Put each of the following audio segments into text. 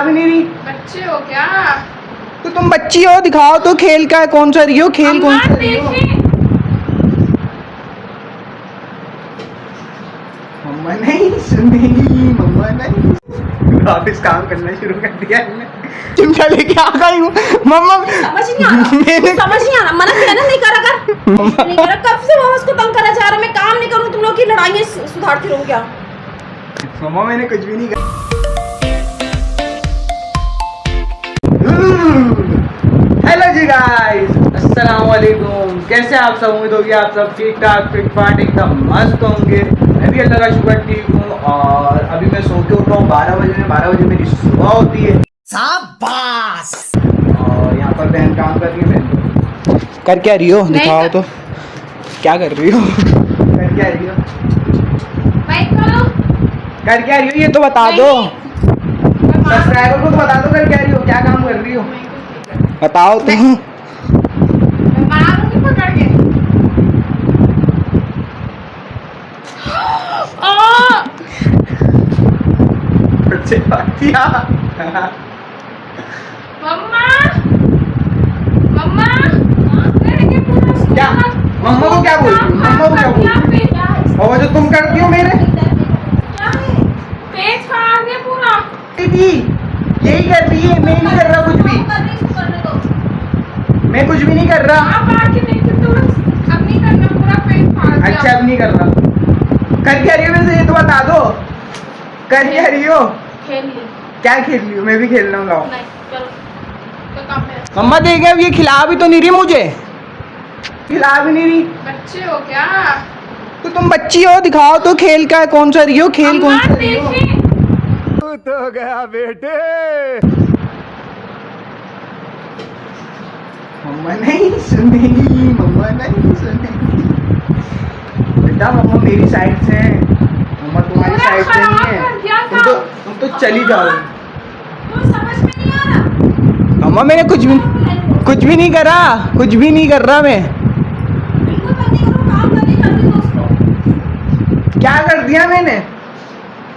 भी नहीं रही। बच्चे हो क्या? तो तुम बच्ची हो, दिखाओ तो खेल का कौन सा रही हो, खेल कौन सा रही हो? मम्मा नहीं सुनेगी, मम्मा नहीं। वापिस काम करना शुरू कर दिया हमने। चिमटा लेके आ गई हूँ मम्मा। समझ नहीं आ रहा, समझ नहीं आ रहा। मना किया ना, नहीं करा कर, नहीं करा। कब से मम्मा उसको तंग करा जा रहा, मैं काम नहीं करूँ, तुम लोग की लड़ाइयाँ सुधारती रहूँ क्या? मम्मा मैंने कुछ भी नहीं करा। हेलो जी गाइस, अस्सलाम वालेकुम। कैसे आप सब? उम्मीद होगी आप सब ठीक ठाक फिट फाट एकदम मस्त होंगे। मैं भी अल्लाह का शुक्र ठीक हूँ। और अभी मैं सो के उठ रहा हूँ 12 बजे में। 12 बजे मेरी सुबह होती है। शाबाश। और यहाँ पर बहन काम कर रही है। बहन कर क्या रही हो, दिखाओ तो क्या कर रही हो? कर क्या रही हो? कर क्या रही हो ये तो बता दो। सब्सक्राइबर को तो बता दो कर क्या रही हो, क्या काम कर रही हो, बताओ तुम। मैं मारूंगी पकड़ के। बच्चे पातिया। मम्मा मम्मा मेरे पूरा क्या मम्मा को क्या बोल रही हो? मम्मा को क्या बोल रही हो? और जो तुम करती हो मेरे पेट फाड़ दे पूरा। दीदी यही कर रही है, मैं नहीं कर रहा कुछ भी। मैं कुछ भी नहीं कर रहा। आप आके नहीं तो अब नहीं करना, पूरा पेट फाड़ दिया। अच्छा अब नहीं कर रहा। कर क्या रही हो वैसे ये तो बता दो। कर क्या रही हो? खेल ली। क्या खेल रही हो? मैं भी खेल रहा हूँ। लाओ नहीं चलो तो काम है। मम्मा देखे अब ये खिला भी तो नहीं रही मुझे, खिला भी नहीं रही। बच्चे हो क्या? तो तुम बच्ची हो, दिखाओ तो खेल का कौन सा रही हो, खेल कौन सा रही हो? तो गया बेटे। मम्मा नहीं सुनेगी, मम्मा नहीं सुनेगी। बेटा मम्मा मेरी साइड से है, मम्मा तुम्हारी पूरा साइड से नहीं खराब है। कर दिया तुम तो चली जाओ। तो समझ में नहीं आ रहा। मम्मा मैंने कुछ भी नहीं करा, कुछ भी नहीं कर रहा मैं। बिल्कुल बंद नहीं करो, काम करने कर रही हो उसको। क्या कर दिया मैंने?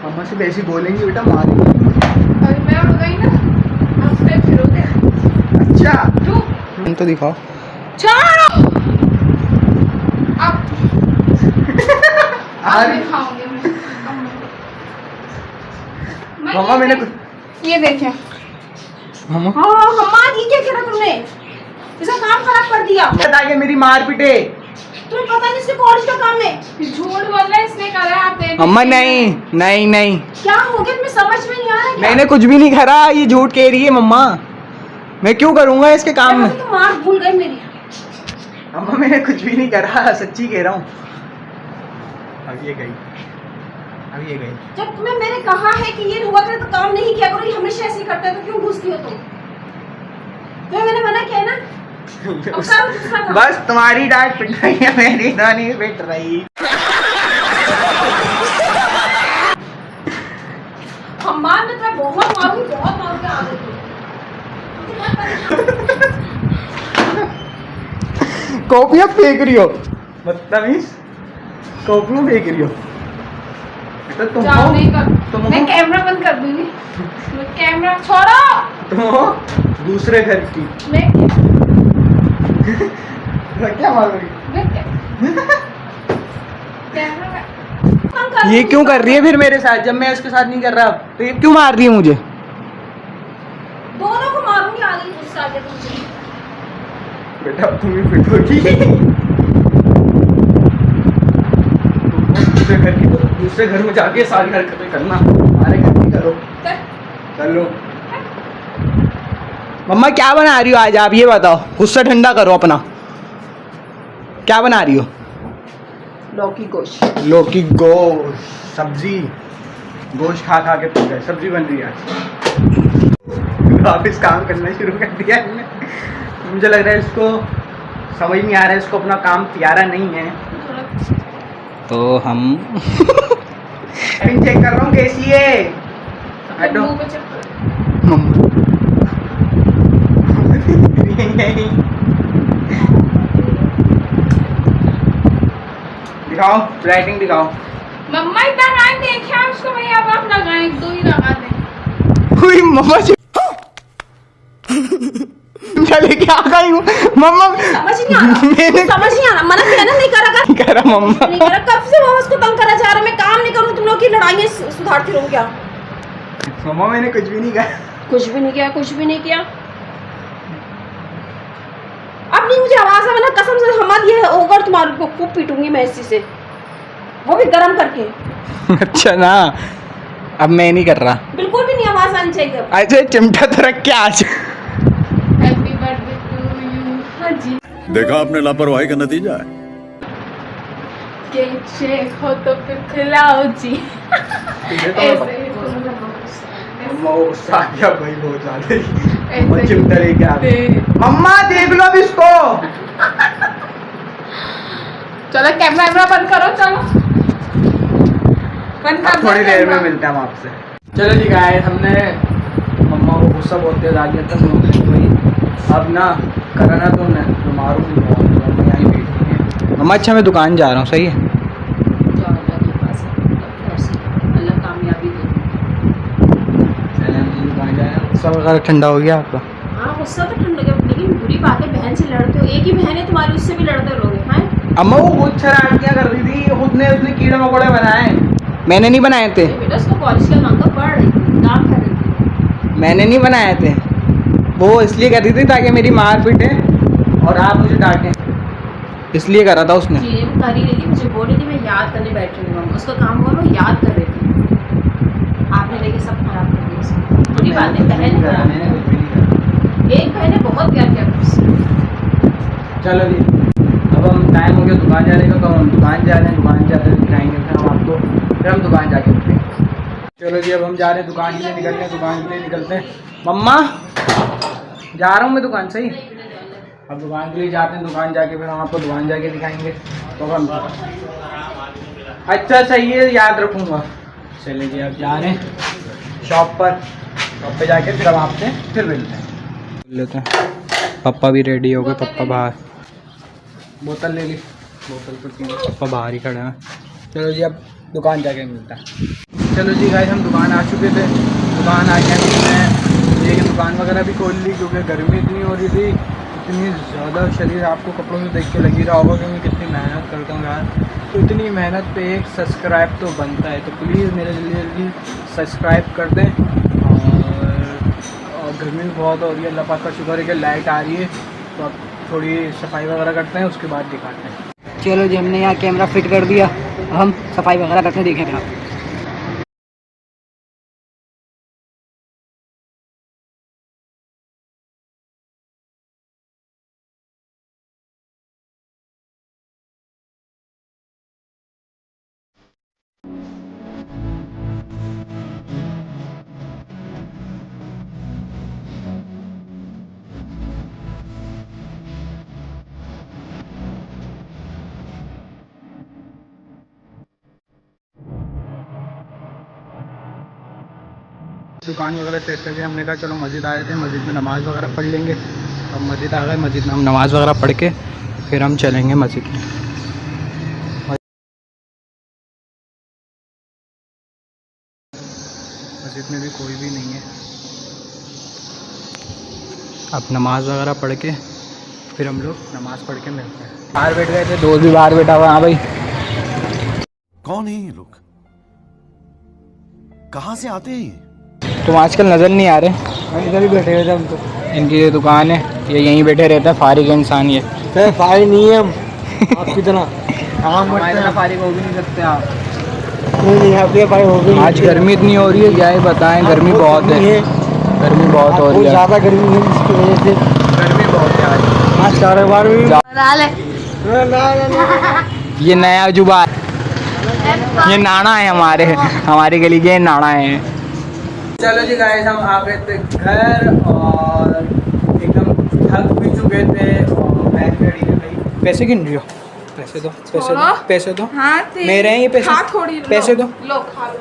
मम्मा से वैसे बोलेंगे बेटा मारेंगे। अभी मैं उड़ गई ना, अब से फिरोगे। अच्छा तू तो दिखाओ। छोड़ो अब आज नहीं खाऊंगी मैं। मम्मा मैंने कुछ ये देखें। मम्मा हाँ मम्मा ये क्या किया तुमने? इसका काम खराब कर दिया। बता के मेरी मार पिटे। तुम्हें पता नहीं इसके कॉलेज का काम है। झूठ बोल रहा है, इसने करा है, आप देख। मम्मा नहीं नहीं नहीं, क्या हो गया तुम्हें समझ में नहीं आ रहा क्या? मैंने कुछ भी नहीं करा। ये झूठ कह रही है मम्मा। मैं क्यों करूंगा इसके काम में? तुम मार भूल गई मेरी। मम्मा मैंने कुछ भी नहीं करा, सच्ची कह रहा हूँ। अब ये गई, अब ये गई। जब तुम्हें मैंने कहा है कि ये हुआ करे तो काम नहीं किया करो, ये हमेशा ऐसे ही करता है, तो क्यों घुसती हो तुम? तो मैंने मना किया है ना। अब करो दूसरा काम। बस तुम्हारी डांट पिट रही है, मेरी तो नहीं पिट रही। हम बाद में तुम्हें बहुत मारूंगी, बहुत मारूंगी आगे तुम। कॉपियाँ फेंक रही हो, बदतमीज। कॉपियाँ फेंक रही हो। तो तुम जाओ हो, नहीं कर। तुम मैं हो, कैमरा बंद कर दूंगी। मैं कैमरा छोड़ो। तुम हो दूसरे घर की। मैं क्या मार रही? मैं कैमरा ये क्यों कर रही है फिर मेरे साथ, जब मैं उसके साथ नहीं कर रहा? तो ये क्यों मार रही है मुझे? दोनों को मारूंगी आगे गुस्सा आके तुमसे। बेटा तुम ही फिट होगी। दूसरे घर में जाके सारी हरकतें करना, हमारे घर की करो। कर लो। मम्मा क्या बना रही हो आज आप, ये बताओ। गुस्सा ठंडा करो अपना। क्या बना रही हो? लौकी गोश्त। लौकी गोश्त सब्जी। गोश्त खा खा के पक गए, सब्जी बन रही है आज। वापिस काम करना शुरू कर दिया हमने। मुझे लग रहा है इसको समझ नहीं आ रहा है, इसको अपना काम प्यारा नहीं है। तो हम चेक कर रहा हूँ कैसी है। मुंह पे चप्पल। दिखाओ राइटिंग दिखाओ। मम्मा इतना ना देखे आप उसको, भैया अब आप लगाएं, दो ही लगा दें। कोई मम्मा चिमटा लेके आ गई हूँ मम्मा। समझ नहीं आ रहा, मैंने समझ नहीं आ रहा, मना किया ना नहीं करा कर। करा मम्मा। नहीं करा, कब से मम्मा उसको तंग करा जा रहा, मैं काम नहीं करूँ तुम लोग की लड़ाइयाँ सुधारती रहूँ क्या? मम्मा मैंने कुछ भी नहीं कहा। कुछ भी नहीं किया, कुछ भी नहीं किया। अब नहीं मुझे आवाज है, वरना कसम से हमारी ये होगा और तुम्हारे को खूब पीटूंगी मैं इसी से, वो भी गरम करके। अच्छा ना, अब मैं नहीं कर रहा। बिल्कुल भी नहीं आवाज आनी चाहिए अब। ऐसे चिमटा तो रख के आज। Happy birthday to you. हाँ जी, देखा आपने लापरवाही का नतीजा है। केक शेक हो तो फिर खिलाओ जी। ऐसे ही मम्मा वो गुस्सा आ गया भाई बहुत ज्यादा। ऐसे चिमटा लेके आ गई। ही। मम्मा देख लो अब इसको। चलो कैमरा बंद करो, चलो बंद कर अब दो थोड़ी देर में कैमरा। मिलते हैं हम आपसे। चलो जी गाइस, हमने मम्मा को गुस्सा बहुत तेज आ गया था भाई। अब ना करना तो मैं तो मारूंगी बहुत, मम्मा यहीं बैठी है। मम्मा अच्छा मैं दुकान जा रहा हूँ, सही है? अल्लाह कामयाबी दे। चले हम दुकान जा रहे हैं। गुस्सा वगैरह ठंडा हो गया आपका? हाँ गुस्सा तो ठंड लगे, लेकिन बुरी बात है बहन से लड़ते हो, एक ही बहन है तुम्हारी, उससे भी लड़ते रहोगे हैं? अम्मा वो बहुत शरारतियाँ कर रही थी, उसने कीड़े मकोड़े बनाए, मैंने नहीं बनाए थे। बेटा उसको कॉलेज का काम तो पढ़ रही थी, काम कर रही थी। मैंने नहीं बनाए थे, वो इसलिए कर रही थी ताकि मेरी मार पीटे और आप मुझे डांटें, इसलिए करा था उसने। चीजें वो कर ही रही थी, मुझे बोल रही थी मैं याद करने बैठ रही हूँ, उसका काम हुआ वो याद कर रही थी, आपने लेके सब खराब कर दिया उसको। बुरी बात है, बहन है, मैंने कुछ भी नहीं करा। एक बहन है, बहुत प्यार किया उससे। चलो जी, अब हम टाइम हो गया दुकान जाने का, तो हम दुकान जा रहे हैं, दुकान जा रहे हैं दिखाएंगे फिर हम आपको, फिर हम दुकान जाके मिलते। चलो जी, अब हम जा रहे हैं दुकान के लिए, निकलते हैं दुकान के लिए, निकलते हैं। मम्मा जा रहा हूँ मैं दुकान, सही? अब दुकान के लिए जाते हैं, दुकान जाके फिर हम आपको दुकान जाके दिखाएंगे। तो हम अच्छा सही है, याद रखूँगा। चलिए जी, अब जा रहे हैं शॉप पर, शॉप पे जाके फिर हम आपसे फिर मिलते हैं। लेते हैं, पापा भी रेडी हो गए, पापा बाहर बोतल ले ली, बोतल तो पी, पापा बाहर ही खड़े हैं। चलो जी, अब दुकान जाके मिलता है। चलो जी गाइस, हम दुकान आ चुके थे, दुकान आ गया मैं, लेकिन दुकान वगैरह भी खोल ली क्योंकि गर्मी इतनी हो रही थी, इतनी ज़्यादा। शरीर आपको कपड़ों में देख के लग ही रहा होगा कि मैं कितनी मेहनत करता हूँ यार, तो इतनी मेहनत पे एक सब्सक्राइब तो बनता है, तो प्लीज़ मेरे जल्दी सब्सक्राइब कर दें। और गर्मी भी बहुत हो रही है, अल्लाह पाक का शुक्र है कि लाइट आ रही है, तो अब थोड़ी सफाई वगैरह करते हैं, उसके बाद दिखाते हैं। चलो जी, हमने यहाँ कैमरा फिट कर दिया, हम सफाई वगैरह करते हैं, देखें आप। दुकान वगैरह सेट करके हमने कहा चलो मस्जिद आए थे, मस्जिद में नमाज़ वगैरह पढ़ लेंगे। अब मस्जिद आ गए, मस्जिद में हम नमाज़ वगैरह पढ़ के फिर हम चलेंगे मस्जिद में। मस्जिद में भी कोई भी नहीं है। अब नमाज़ वगैरह पढ़ के फिर हम लोग नमाज़ पढ़ के मिलते हैं। बाहर बैठ गए थे, दोस्त भी बाहर बैठा हुआ। हाँ भाई, कौन है ये लोग, कहाँ से आते हैं ये? तुम आजकल नज़र नहीं आ रहे। इधर ही बैठे हुए थे हम तो। इनकी ये दुकान है, ये यहीं बैठे रहते हैं, फारिग इंसान ये। फारिग नहीं है हम आपकी तरह, काम हमारी करते तरह हैं। फारिग हो भी नहीं सकते आप। नहीं आपके फारिग हो गई। आज गर्मी इतनी हो रही है, क्या ही बताएं, गर्मी बहुत है, गर्मी बहुत हो रही है, ज़्यादा गर्मी है जिसकी वजह से गर्मी बहुत है आज कारोबार भी ये नया अजूबा है, ये नाना है हमारे गली के नाना है। चलो जी गाइस, हम आ गए थे घर और एकदम थक भी चुके थे और मैं रेडी हो गई। पैसे गिन रही हो? पैसे दो, पैसे दो। हाँ मेरे हैं ये पैसे, खा थोड़ी लो, पैसे दो। लो खा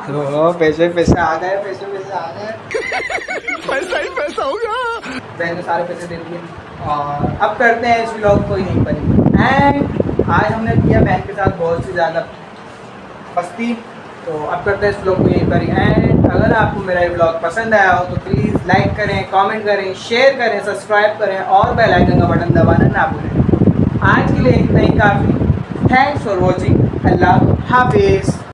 लो। ओ, पैसे आ गए, पैसे आ गए। पैसा ही पैसा हो गया। मैंने सारे पैसे दे दिए और अब करते हैं इस व्लॉग को यहीं पर। एंड आज हमने किया बहन के साथ बहुत सी ज़्यादा मस्ती, तो अब करते हैं इस ब्लॉग को यहीं पर एंड अगर आपको मेरा ये ब्लॉग पसंद आया हो तो प्लीज़ लाइक करें, कमेंट करें, शेयर करें, सब्सक्राइब करें और बेल आइकन का बटन दबाना ना भूलें। आज के लिए इतना ही काफ़ी। Thanks for watching. अल्लाह हाफिज़।